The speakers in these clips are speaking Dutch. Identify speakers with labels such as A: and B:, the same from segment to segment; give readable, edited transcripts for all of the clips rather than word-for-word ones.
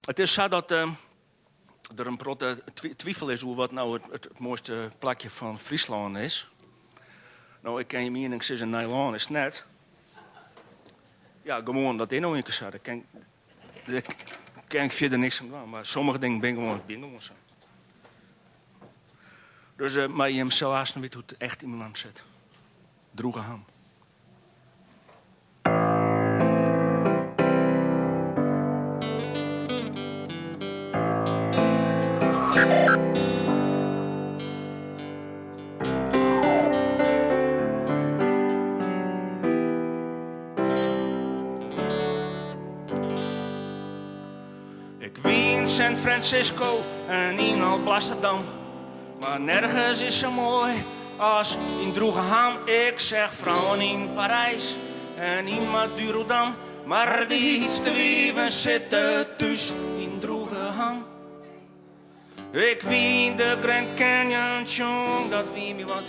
A: Het is zo dat er een grote twijfel is over wat nou het mooiste plakje van Friesland is. Nou, ik ken je mening zeggen Nederland is net. Ja, gewoon dat in nou een keer zo. Daar kan ik verder niks aan doen. Maar sommige dingen ben gewoon zo. Dus, maar je hem zo haast niet hoe het echt in mijn land zit. Droege ham. Ik wie in San Francisco en in Amsterdam. Maar nergens is zo mooi als in Droegeham. Ik zeg vrouwen in Parijs en in Madurodam. Maar de hietste wieven zitten thuis in Droegeham. Ik wie in de Grand Canyon, jong, dat wie me wat.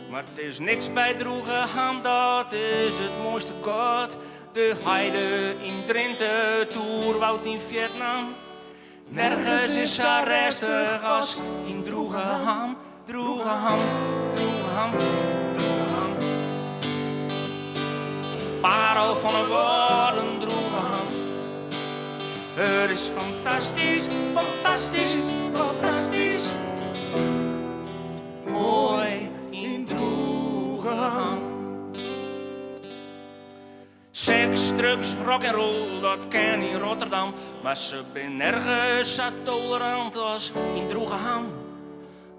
A: Maar het is niks bij Droegeham, dat is het mooiste god. De heide in Drenthe, Toerwoud in Vietnam. Nergens is zo rustig als in Droegeham, Droegeham, Droegeham, Droegeham. Parel van een woorden, Droegeham. Het is fantastisch, fantastisch, fantastisch. Mooi in Droegeham. Seks, drugs, rock and roll, dat ken in Rotterdam. Maar ze ben nergens zo tolerant als in Droegeham.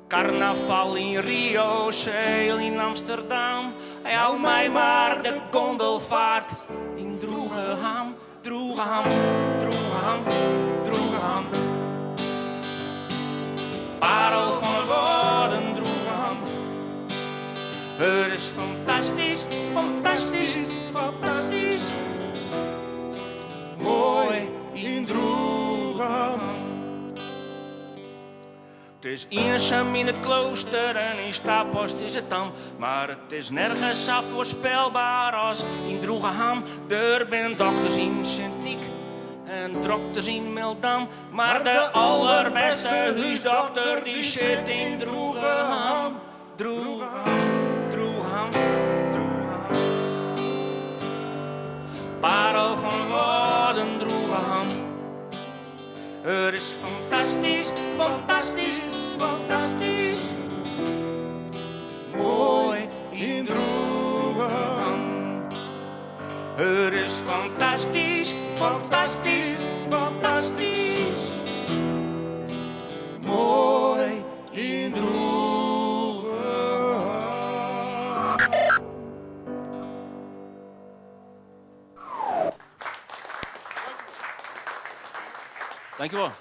A: Carnaval in Rio, zeil in Amsterdam. Hou mij maar de gondelvaart in Droegeham, Droegeham, Droegeham, Droegeham. Parel van het woorden, Droegeham. Het is fantastisch, fantastisch, fantastisch. Mooi in Droegeham. Het is eenzaam in het klooster en in Staphorst is het dan. Maar het is nergens zo voorspelbaar als in Droegeham. Er zijn dokters in Sint-Niek en dokters in Meldam. Maar de allerbeste huisdokter die zit in Droegeham. Droegeham, Droegeham, Droegeham. Parel van woorden, Droegeham. Het is fantastisch, fantastisch, fantastisch. Mooi in Droegeham. Het is fantastisch, fantastisch, fantastisch. Mooi in Droegeham. Dankjewel.